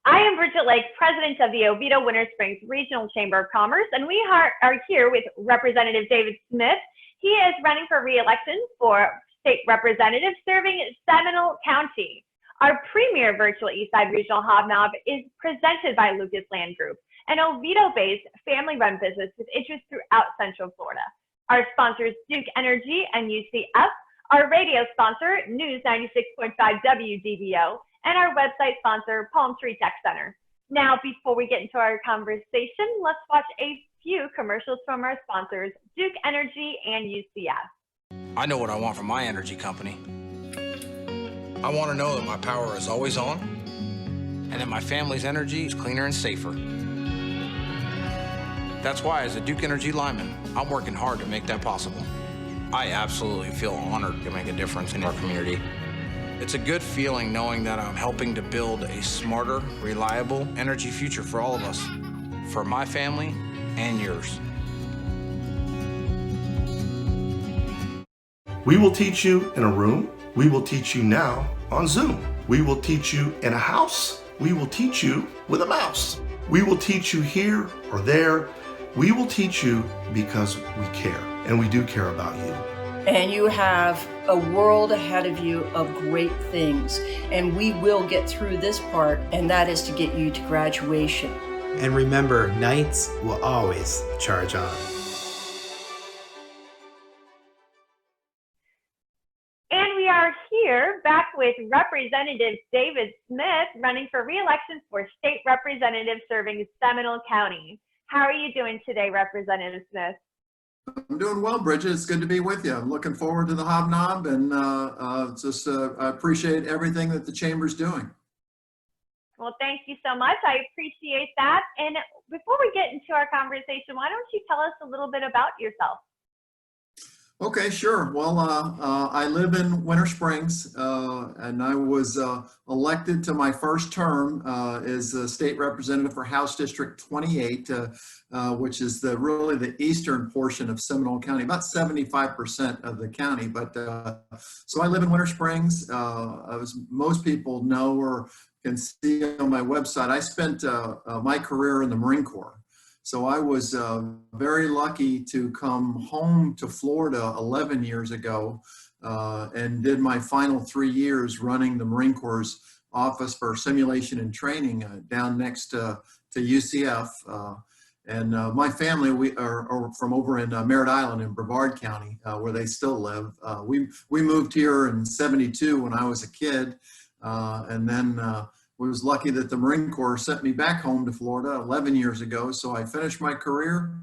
I am Bridget Lake, president of the Oviedo Winter Springs Regional Chamber of Commerce, and we are here with Representative David Smith. He is running for re-election for state representative serving Seminole County. Our premier virtual Eastside Regional Hob Nob is presented by Lucas Land Group, an Oviedo-based family-run business with interests throughout Central Florida. Our sponsors, Duke Energy and UCF, our radio sponsor, News 96.5 WDBO, and our website sponsor, Palm Tree Tech Center. Now, before we get into our conversation, let's watch a few commercials from our sponsors, Duke Energy and UCF. I know what I want from my energy company. I want to know that my power is always on and that my family's energy is cleaner and safer. That's why, as a Duke Energy lineman, I'm working hard to make that possible. I absolutely feel honored to make a difference in our community. It's a good feeling knowing that I'm helping to build a smarter, reliable energy future for all of us, for my family and yours. We will teach you in a room. We will teach you now on Zoom. We will teach you in a house. We will teach you with a mouse. We will teach you here or there. We will teach you because we care, and we do care about you. And you have a world ahead of you of great things. And we will get through this part, and that is to get you to graduation. And remember, Knights will always charge on. And we are here back with Representative David Smith running for re-election for state representative serving Seminole County. How are you doing today, Representative Smith? I'm doing well, Bridget. It's good to be with you. I'm looking forward to the Hob Nob, and I appreciate everything that the Chamber's doing. Well, thank you so much. I appreciate that. And before we get into our conversation, why don't you tell us a little bit about yourself? Okay, sure. Well, I live in Winter Springs, and I was elected to my first term as a state representative for House District 28, which is really the eastern portion of Seminole County, about 75% of the county. But so I live in Winter Springs. As most people know or can see on my website, I spent my career in the Marine Corps. So I was very lucky to come home to Florida 11 years ago and did my final 3 years running the Marine Corps' Office for Simulation and Training down next to UCF. And my family, we are from over in Merritt Island in Brevard County, where they still live. We moved here in '72 when I was a kid, and then was lucky that the Marine Corps sent me back home to Florida 11 years ago. So I finished my career,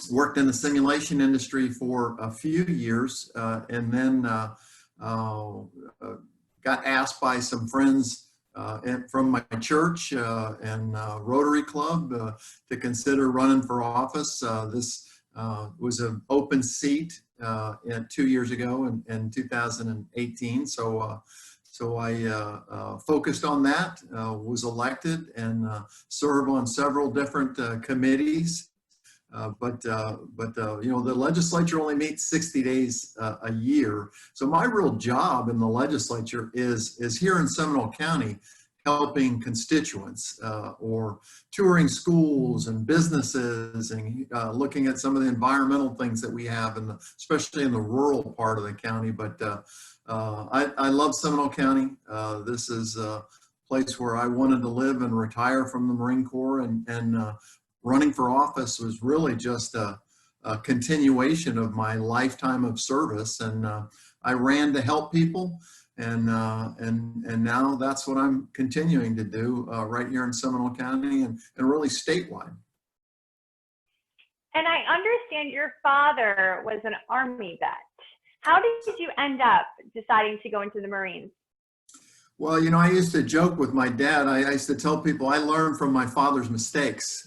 worked in the simulation industry for a few years, and then got asked by some friends from my church and Rotary Club to consider running for office. This was an open seat 2 years ago in 2018. So I focused on that, was elected, and served on several different committees. But you know, the legislature only meets 60 days a year. So my real job in the legislature is here in Seminole County, helping constituents or touring schools and businesses and looking at some of the environmental things that we have, especially in the rural part of the county. But I love Seminole County. This is a place where I wanted to live and retire from the Marine Corps, and running for office was really just a continuation of my lifetime of service. And I ran to help people, and now that's what I'm continuing to do right here in Seminole County and really statewide. And I understand your father was an Army vet. How did you end up deciding to go into the Marines? Well, you know, I used to joke with my dad. I used to tell people I learned from my father's mistakes.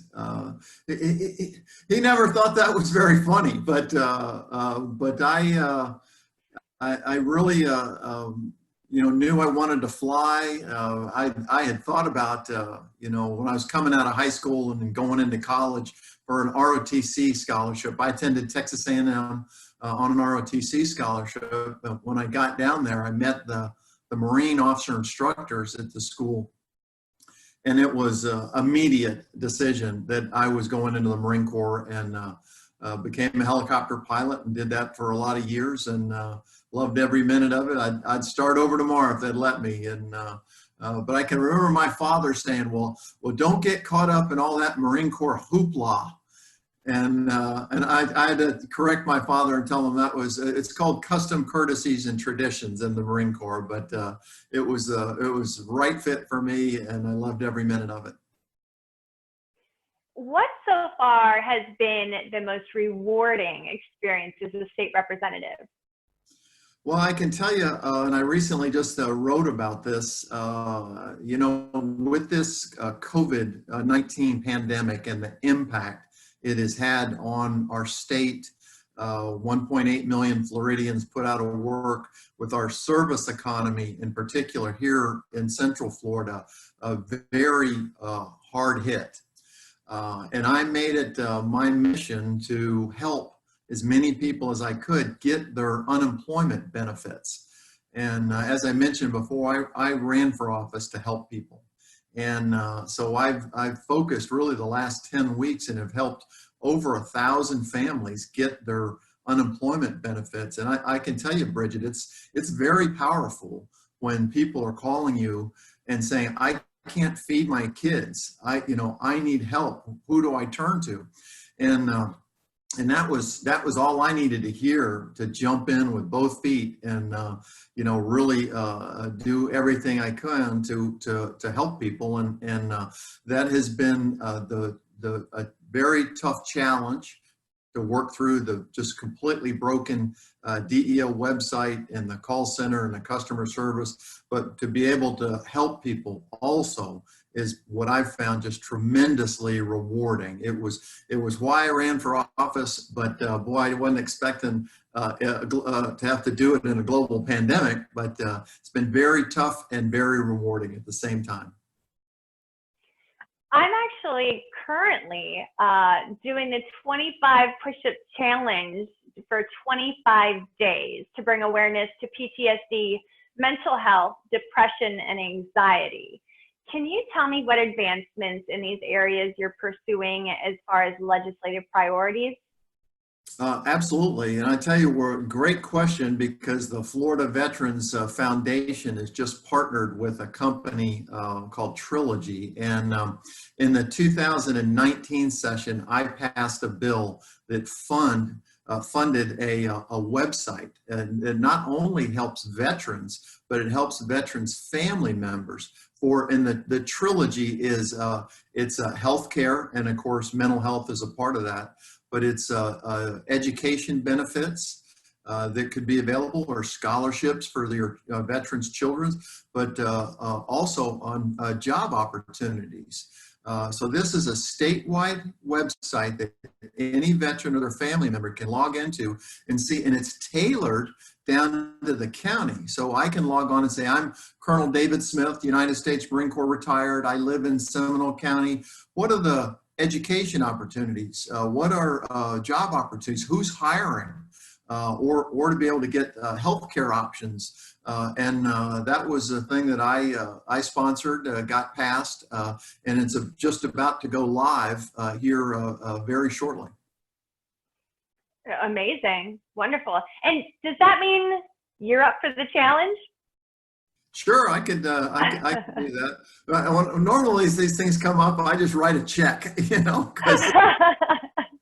He never thought that was very funny, but I really you know, knew I wanted to fly. I had thought about you know, when I was coming out of high school and going into college for an ROTC scholarship. I attended Texas A&M on an ROTC scholarship. But when I got down there, I met the Marine officer instructors at the school. And it was an immediate decision that I was going into the Marine Corps, and became a helicopter pilot and did that for a lot of years, and loved every minute of it. I'd start over tomorrow if they'd let me. And but I can remember my father saying, well, don't get caught up in all that Marine Corps hoopla. And I had to correct my father and tell him that was, it's called custom courtesies and traditions in the Marine Corps, but it was right fit for me, and I loved every minute of it. What so far has been the most rewarding experience as a state representative? Well, I can tell you, and I recently just wrote about this, you know, with this COVID-19 pandemic and the impact it has had on our state. 1.8 million Floridians put out of work, with our service economy in particular here in Central Florida, a very hard hit. And I made it my mission to help as many people as I could get their unemployment benefits. And as I mentioned before, I ran for office to help people. And so I've focused really the last 10 weeks and have helped over 1,000 families get their unemployment benefits. And I can tell you, Bridget, it's very powerful when people are calling you and saying, I can't feed my kids. I need help. Who do I turn to? And that was all I needed to hear to jump in with both feet and really do everything I can to help people. And that has been a very tough challenge to work through the just completely broken DEO website and the call center and the customer service, but to be able to help people also is what I've found just tremendously rewarding. It was why I ran for office, but boy, I wasn't expecting to have to do it in a global pandemic, but it's been very tough and very rewarding at the same time. I'm actually currently doing the 25 push-up challenge for 25 days to bring awareness to PTSD, mental health, depression, and anxiety. Can you tell me what advancements in these areas you're pursuing as far as legislative priorities? Absolutely. And I tell you, great question, because the Florida Veterans Foundation has just partnered with a company called Trilogy. And in the 2019 session, I passed a bill that funded a website, and it not only helps veterans, but it helps veterans' family members. And the Trilogy is it's healthcare, and of course mental health is a part of that, but it's education benefits that could be available, or scholarships for your veterans' children, but also on job opportunities. So this is a statewide website that any veteran or their family member can log into and see, and it's tailored down to the county. So I can log on and say, I'm Colonel David Smith, United States Marine Corps retired. I live in Seminole County. What are the education opportunities? What are job opportunities? Who's hiring? Or to be able to get healthcare options. And that was a thing that I sponsored, got passed, and it's just about to go live here very shortly. Amazing. Wonderful. And does that mean you're up for the challenge? Sure, I could do that. Normally, as these things come up, I just write a check,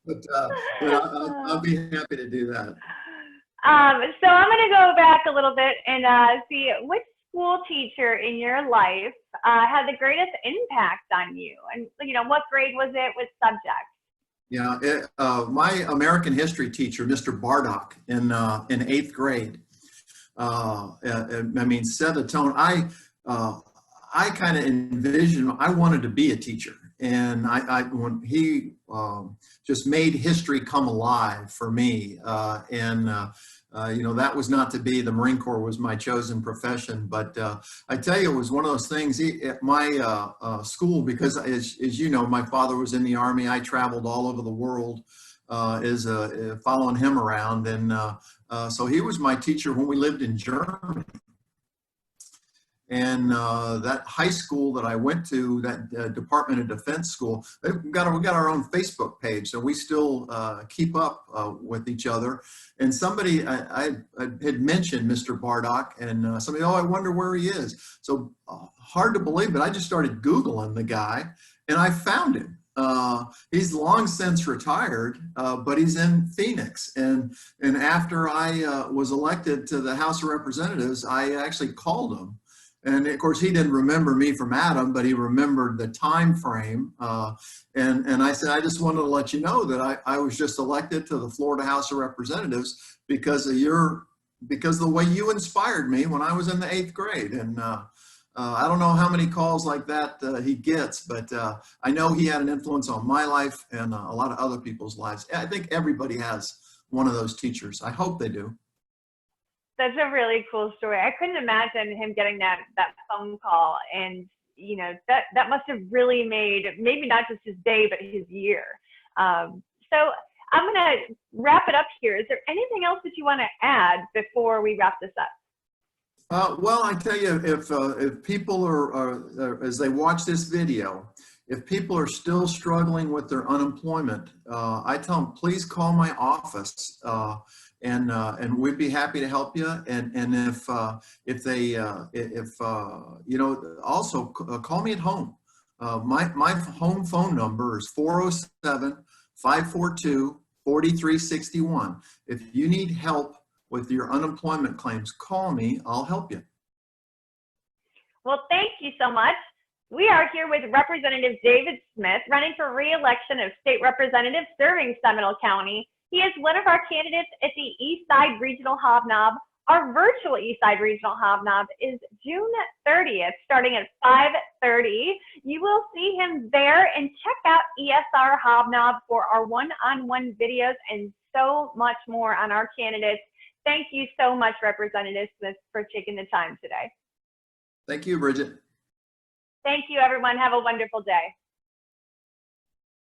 but I'll be happy to do that. So I'm going to go back a little bit and see which school teacher in your life had the greatest impact on you, and what grade was it, what subject? Yeah, my American history teacher, Mr. Bardock, in 8th grade. Set the tone. I kind of envisioned, I wanted to be a teacher, and when he just made history come alive for me, that was not to be. The Marine Corps was my chosen profession, but I tell you, it was one of those things at my school, because as you know, my father was in the Army. I traveled all over the world following him around, and so he was my teacher when we lived in Germany. And that high school that I went to, that Department of Defense school, we got our own Facebook page, so we still keep up with each other. And somebody I had mentioned Mr. Bardock, and somebody, oh, I wonder where he is. So hard to believe, but I just started Googling the guy, and I found him. He's long since retired, but he's in Phoenix. And after I was elected to the House of Representatives, I actually called him. And of course, he didn't remember me from Adam, but he remembered the time frame. And I said, I just wanted to let you know that I was just elected to the Florida House of Representatives because of the way you inspired me when I was in the 8th grade. And I don't know how many calls like that he gets, but I know he had an influence on my life and a lot of other people's lives. I think everybody has one of those teachers. I hope they do. That's a really cool story. I couldn't imagine him getting that phone call, and you know that must have really made maybe not just his day but his year. So I'm gonna wrap it up here. Is there anything else that you want to add before we wrap this up? Well, I tell you, if people are as they watch this video, if people are still struggling with their unemployment, I tell them, please call my office. And we'd be happy to help you. And if they you know, also call me at home. My home phone number is 407-542-4361. If you need help with your unemployment claims, call me. I'll help you. Well, thank you so much. We are here with Representative David Smith, running for re-election of State Representative serving Seminole County. He is one of our candidates at the Eastside Regional Hob Nob. Our virtual Eastside Regional Hob Nob is June 30th, starting at 5:30. You will see him there, and check out ESR Hob Nob for our one-on-one videos and so much more on our candidates. Thank you so much, Representative Smith, for taking the time today. Thank you, Bridget. Thank you, everyone. Have a wonderful day.